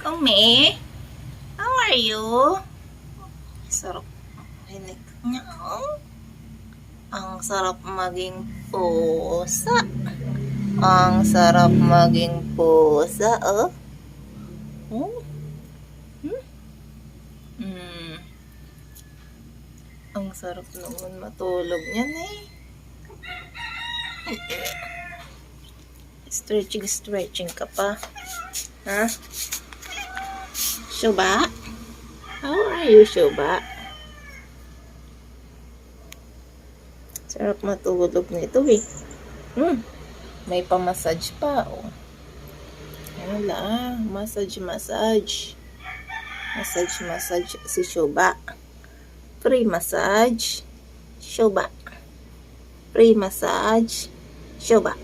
Umi, how are you? Sarap rinig niya. Oh. Ang sarap maging pusa. Ang sarap maging pusa, oh. Oh. Ang sarap naman matulog niyan eh. Stretching ka pa. Ha? Shuba? How are you, Shuba? Sarap matulog nito eh. May pa-massage pa, oh. Wala, massage. Massage si Shuba. Free massage. Shuba. Free massage. Shuba.